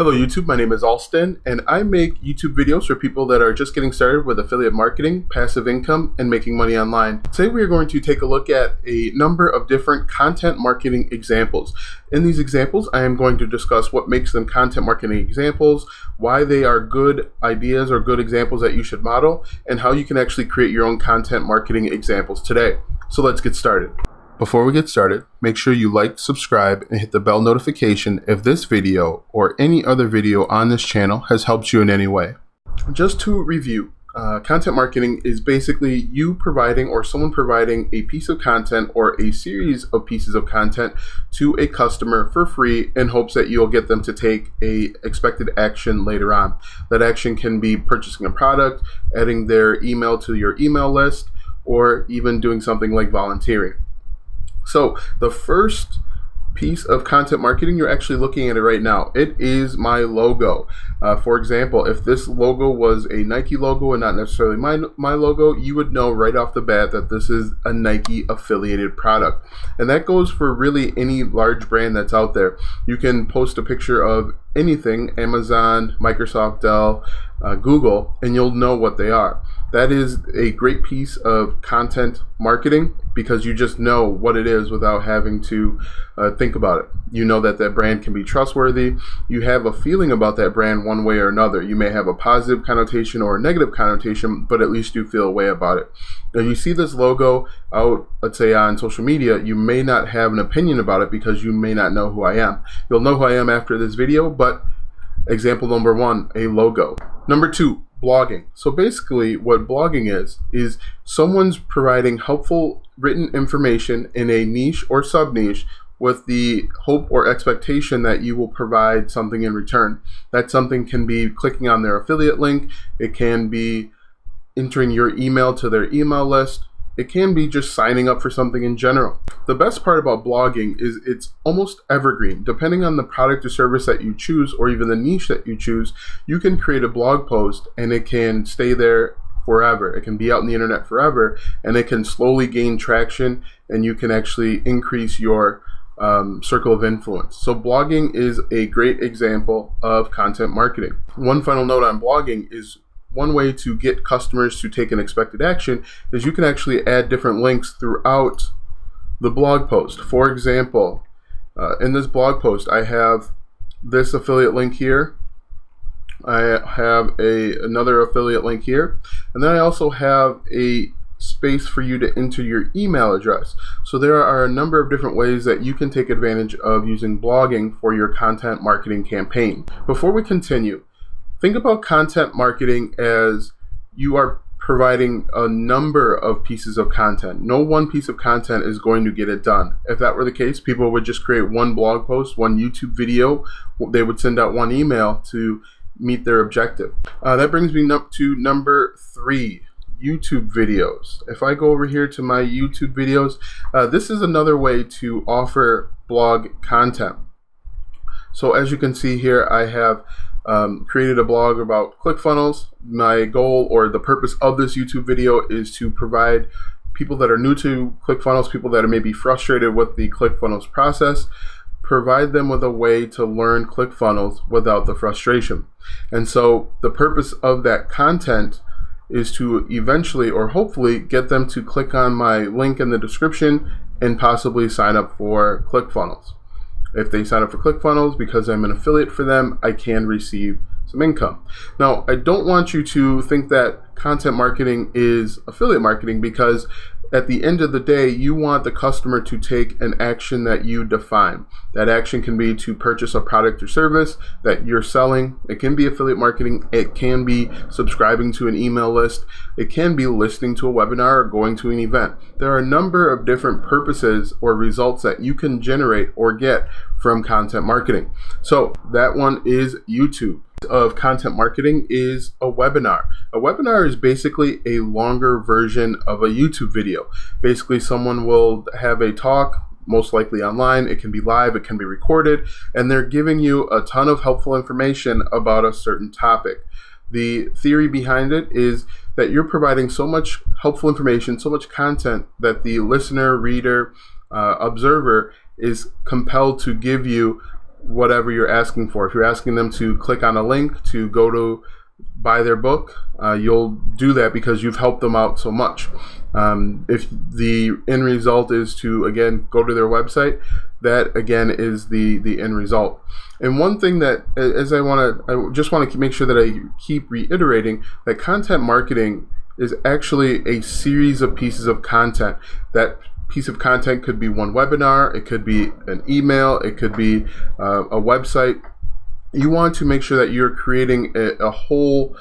Hello YouTube, my name is Alston and I make YouTube videos for people that are just getting started with affiliate marketing, passive income, and making money online. Today we are going to take a look at a number of different content marketing examples. In these examples, I am going to discuss what makes them content marketing examples, why they are good ideas or good examples that you should model, and how you can actually create your own content marketing examples today. So let's get started. Before we get started, make sure you like, subscribe, and hit the bell notification if this video or any other video on this channel has helped you in any way. Just to review, content marketing is basically you providing or someone providing a piece of content or a series of pieces of content to a customer for free in hopes that you'll get them to take a expected action later on. That action can be purchasing a product, adding their email to your email list, or even doing something like volunteering. So the first piece of content marketing, you're actually looking at it right now. It is my logo. For example, if this logo was a Nike logo and not necessarily my logo, you would know right off the bat that this is a Nike affiliated product. And that goes for really any large brand that's out there. You can post a picture of anything, Amazon, Microsoft, Dell, Google, and you'll know what they are. That is a great piece of content marketing because you just know what it is without having to think about it. You know that that brand can be trustworthy. You have a feeling about that brand one way or another. You may have a positive connotation or a negative connotation, but at least you feel a way about it. Now you see this logo out, let's say on social media, you may not have an opinion about it because you may not know who I am. You'll know who I am after this video, but example number one, a logo. Number two, blogging. So basically what blogging is someone's providing helpful written information in a niche or sub-niche with the hope or expectation that you will provide something in return. That something can be clicking on their affiliate link, it can be entering your email to their email list, it can be just signing up for something in general. The best part about blogging is it's almost evergreen. Depending on the product or service that you choose or even the niche that you choose, you can create a blog post and it can stay there forever. It can be out in the internet forever and it can slowly gain traction and you can actually increase your circle of influence. So blogging is a great example of content marketing. One final note on blogging is one way to get customers to take an expected action is you can actually add different links throughout the blog post. For example, in this blog post, I have this affiliate link here. I have another affiliate link here. And then I also have a space for you to enter your email address. So there are a number of different ways that you can take advantage of using blogging for your content marketing campaign. Before we continue, think about content marketing as you are providing a number of pieces of content. No one piece of content is going to get it done. If that were the case, people would just create one blog post, one YouTube video, they would send out one email to meet their objective. That brings me up to number three, YouTube videos. If I go over here to my YouTube videos, this is another way to offer blog content. So as you can see here, I have created a blog about ClickFunnels. My goal or the purpose of this YouTube video is to provide people that are new to ClickFunnels, people that are maybe frustrated with the ClickFunnels process, provide them with a way to learn ClickFunnels without the frustration. And so the purpose of that content is to eventually or hopefully get them to click on my link in the description and possibly sign up for ClickFunnels. If they sign up for ClickFunnels, because I'm an affiliate for them, I can receive some income. Now, I don't want you to think that content marketing is affiliate marketing because at the end of the day, you want the customer to take an action that you define. That action can be to purchase a product or service that you're selling. It can be affiliate marketing. It can be subscribing to an email list. It can be listening to a webinar or going to an event. There are a number of different purposes or results that you can generate or get from content marketing. So that one is YouTube. Of content marketing is a webinar. A webinar is basically a longer version of a YouTube video. Basically, someone will have a talk, most likely online. It can be live, it can be recorded, and they're giving you a ton of helpful information about a certain topic. The theory behind it is that you're providing so much helpful information, so much content that the listener, reader, observer is compelled to give you whatever you're asking for. If you're asking them to click on a link to go to buy their book, you'll do that because you've helped them out so much. If the end result is to, again, go to their website, that again is the end result. And one thing that I just want to make sure that I keep reiterating, that content marketing is actually a series of pieces of content. That piece of content could be one webinar, it could be an email, it could be a website. You want to make sure that you're creating a whole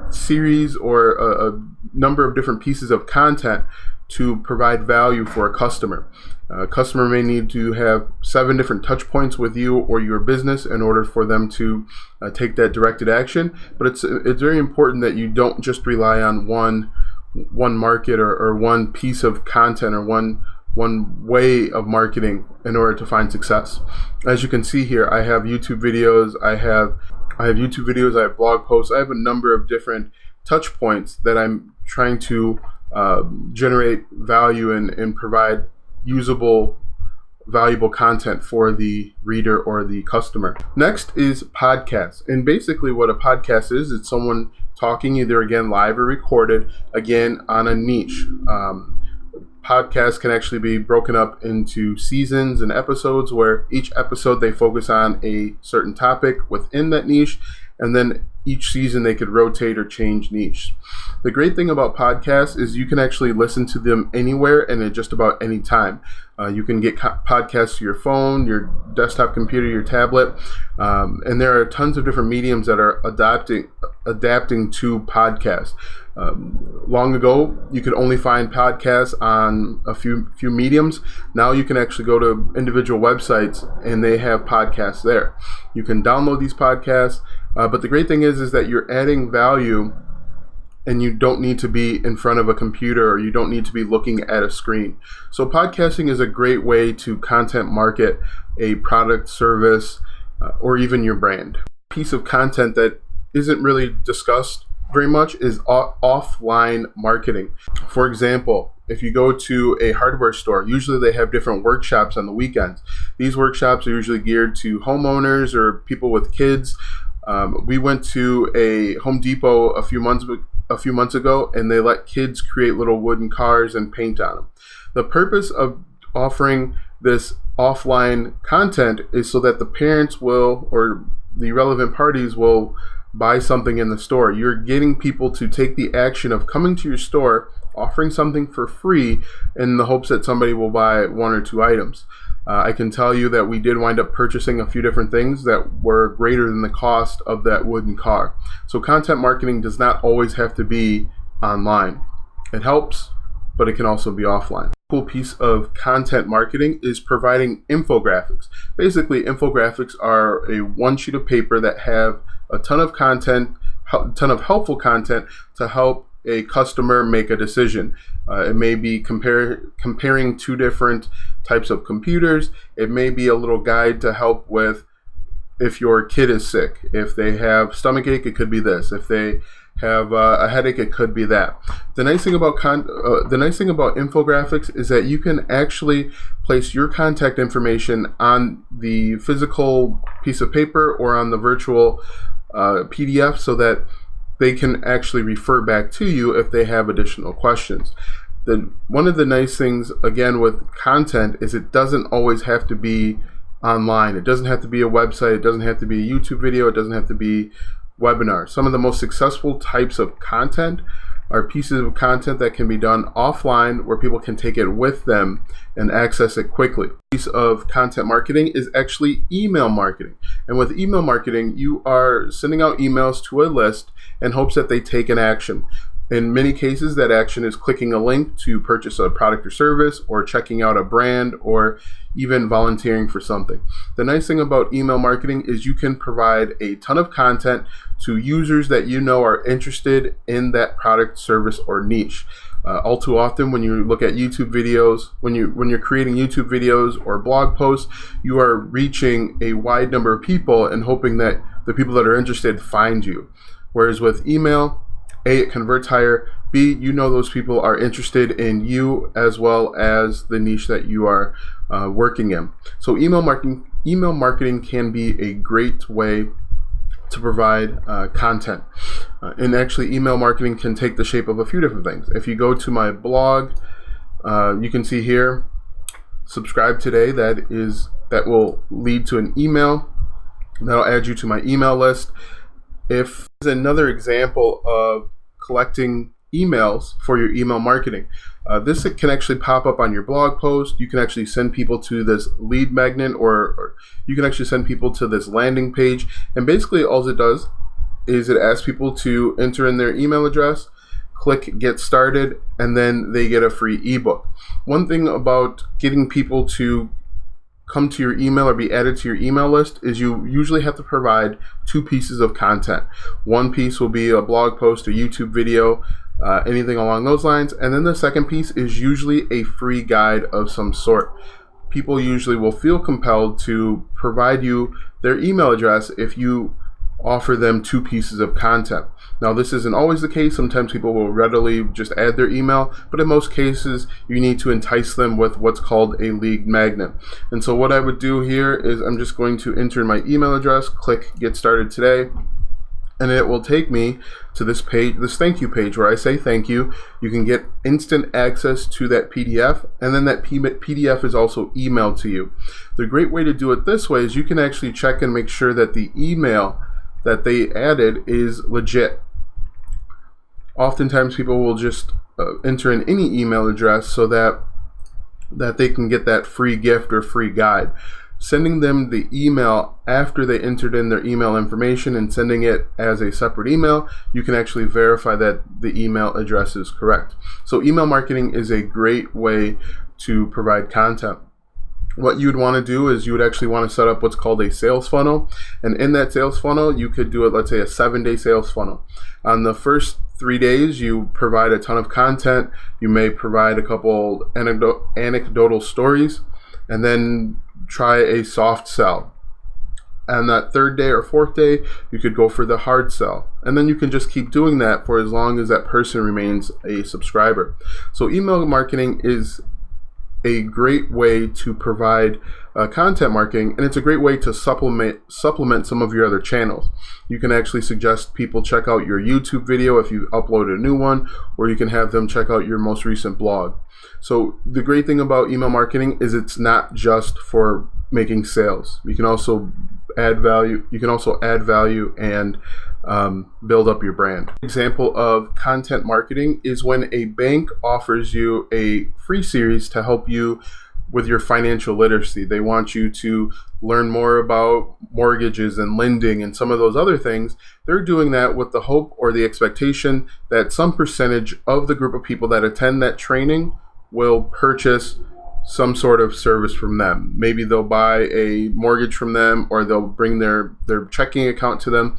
series or a number of different pieces of content to provide value for a customer. A customer may need to have 7 different touch points with you or your business in order for them to take that directed action. But it's very important that you don't just rely on one market or one piece of content or one way of marketing in order to find success. As you can see here, I have YouTube videos, I have blog posts, I have a number of different touch points that I'm trying to generate value and provide usable, valuable content for the reader or the customer. Next is podcasts. And basically what a podcast is, it's someone talking either again live or recorded, again on a niche. Podcasts can actually be broken up into seasons and episodes where each episode they focus on a certain topic within that niche, and then each season they could rotate or change niche. The great thing about podcasts is you can actually listen to them anywhere and at just about any time. You can get podcasts to your phone, your desktop computer, your tablet, and there are tons of different mediums that are adapting to podcasts. Long ago, you could only find podcasts on a few mediums. Now you can actually go to individual websites and they have podcasts there. You can download these podcasts, but the great thing is that you're adding value and you don't need to be in front of a computer or you don't need to be looking at a screen. So podcasting is a great way to content market a product, service, or even your brand. A piece of content that isn't really discussed very much is offline marketing. For example, if you go to a hardware store, usually they have different workshops on the weekends. These workshops are usually geared to homeowners or people with kids. We went to a Home Depot a few months ago, and they let kids create little wooden cars and paint on them. The purpose of offering this offline content is so that the parents will, or the relevant parties will, buy something in the store. You're getting people to take the action of coming to your store, offering something for free in the hopes that somebody will buy 1 or 2 items. I can tell you that we did wind up purchasing a few different things that were greater than the cost of that wooden car. So content marketing does not always have to be online. It helps, but it can also be offline. A cool piece of content marketing is providing infographics. Basically, infographics are a one sheet of paper that have a ton of content, a ton of helpful content to help a customer make a decision. It may be comparing 2 different types of computers. It may be a little guide to help with if your kid is sick. If they have stomachache, it could be this. If they have a headache, it could be that. The nice thing about infographics is that you can actually place your contact information on the physical piece of paper or on the virtual PDF so that they can actually refer back to you if they have additional questions. One of the nice things, again, with content is it doesn't always have to be online. It doesn't have to be a website. It doesn't have to be a YouTube video. It doesn't have to be webinars. Some of the most successful types of content are pieces of content that can be done offline where people can take it with them and access it quickly. A piece of content marketing is actually email marketing. And with email marketing, you are sending out emails to a list in hopes that they take an action. In many cases, that action is clicking a link to purchase a product or service, or checking out a brand, or even volunteering for something. The nice thing about email marketing is you can provide a ton of content to users that you know are interested in that product, service, or niche. All too often, when you look at YouTube videos, when you're creating YouTube videos or blog posts, you are reaching a wide number of people and hoping that the people that are interested find you. Whereas with email, A, it converts higher. B, you know those people are interested in you as well as the niche that you are working in. So email email marketing can be a great way to provide content. And actually, email marketing can take the shape of a few different things. If you go to my blog, you can see here, subscribe today. That will lead to an email. That'll add you to my email list. If there's another example of collecting emails for your email marketing, this can actually pop up on your blog post. You can actually send people to this lead magnet, or you can actually send people to this landing page. And basically all it does is it asks people to enter in their email address, click get started, and then they get a free ebook. One thing about getting people to come to your email or be added to your email list is you usually have to provide 2 pieces of content. One piece will be a blog post, a YouTube video, anything along those lines. And then the second piece is usually a free guide of some sort. People usually will feel compelled to provide you their email address if you offer them 2 pieces of content. Now, this isn't always the case. Sometimes people will readily just add their email, but in most cases, you need to entice them with what's called a lead magnet. And so what I would do here is I'm just going to enter my email address, click get started today, and it will take me to this page, this thank you page, where I say thank you. You can get instant access to that PDF, and then that PDF is also emailed to you. The great way to do it this way is you can actually check and make sure that the email that they added is legit. Oftentimes people will just enter in any email address so that they can get that free gift or free guide. Sending them the email after they entered in their email information and sending it as a separate email, you can actually verify that the email address is correct. So email marketing is a great way to provide content. What you would want to do is you would actually want to set up what's called a sales funnel. And in that sales funnel, you could do it, let's say, a 7-day sales funnel. On the first 3 days, you provide a ton of content. You may provide a couple anecdotal stories, and then try a soft sell. And that 3rd day or 4th day, you could go for the hard sell. And then you can just keep doing that for as long as that person remains a subscriber. So email marketing is a great way to provide content marketing, and it's a great way to supplement some of your other channels. You can actually suggest people check out your YouTube video if you upload a new one, or you can have them check out your most recent blog. So the great thing about email marketing is it's not just for making sales. You can also add value. You can also add value and build up your brand. Example of content marketing is when a bank offers you a free series to help you with your financial literacy. They want you to learn more about mortgages and lending and some of those other things. They're doing that with the hope or the expectation that some percentage of the group of people that attend that training will purchase some sort of service from them. Maybe they'll buy a mortgage from them, or they'll bring their checking account to them.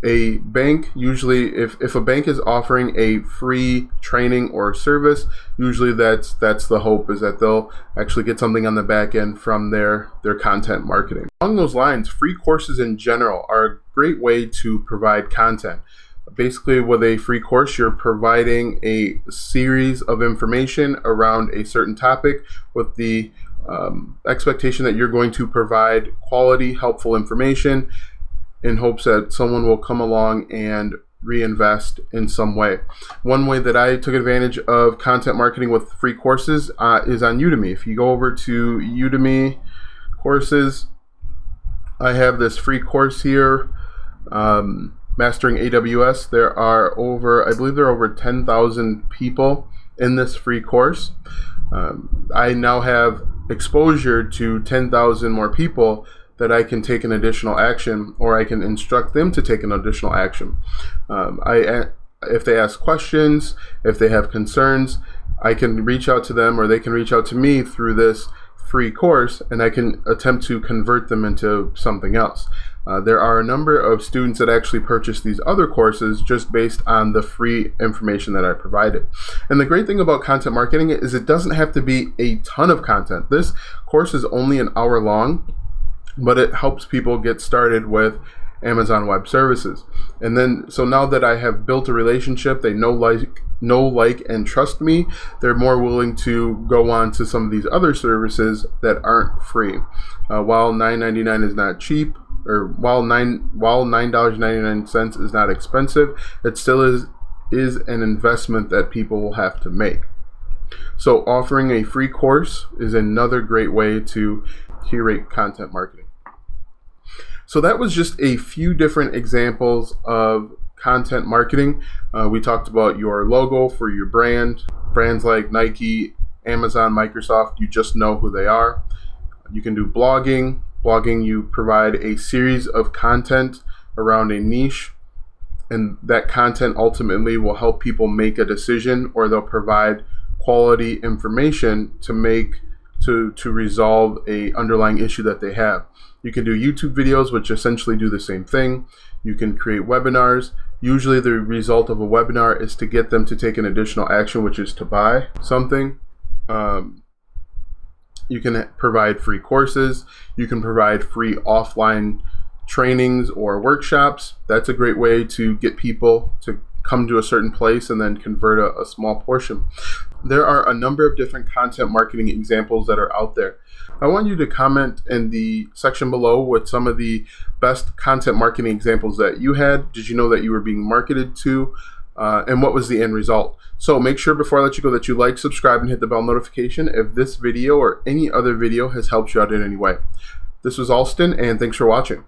A bank, usually if a bank is offering a free training or service, usually that's the hope, is that they'll actually get something on the back end from their content marketing. Along those lines, free courses in general are a great way to provide content. Basically, with a free course, you're providing a series of information around a certain topic with the expectation that you're going to provide quality, helpful information in hopes that someone will come along and reinvest in some way. One way that I took advantage of content marketing with free courses is on Udemy. If you go over to Udemy courses, I have this free course here, Mastering AWS. I believe there are over 10,000 people in this free course. I now have exposure to 10,000 more people that I can take an additional action, or I can instruct them to take an additional action. If they ask questions, if they have concerns, I can reach out to them, or they can reach out to me through this free course, and I can attempt to convert them into something else. There are a number of students that actually purchase these other courses just based on the free information that I provided. And the great thing about content marketing is it doesn't have to be a ton of content. This course is only an hour long, but it helps people get started with Amazon Web Services. And then, so now that I have built a relationship, they know, like, and trust me, they're more willing to go on to some of these other services that aren't free. While $9.99 is not cheap, or while $9.99 is not expensive, it still is an investment that people will have to make. So offering a free course is another great way to curate content marketing. So that was just a few different examples of content marketing. We talked about your logo for your brand. Brands like Nike, Amazon, Microsoft, you just know who they are. You can do blogging. Blogging, you provide a series of content around a niche, and that content ultimately will help people make a decision, or they'll provide quality information to resolve a underlying issue that they have. You can do YouTube videos, which essentially do the same thing. You can create webinars. Usually the result of a webinar is to get them to take an additional action, which is to buy something. You can provide free courses. You can provide free offline trainings or workshops. That's a great way to get people to come to a certain place and then convert a small portion. There are a number of different content marketing examples that are out there. I want you to comment in the section below with some of the best content marketing examples that you had. Did you know that you were being marketed to? And what was the end result? So make sure before I let you go that you like, subscribe, and hit the bell notification if this video or any other video has helped you out in any way. This was Alston, and thanks for watching.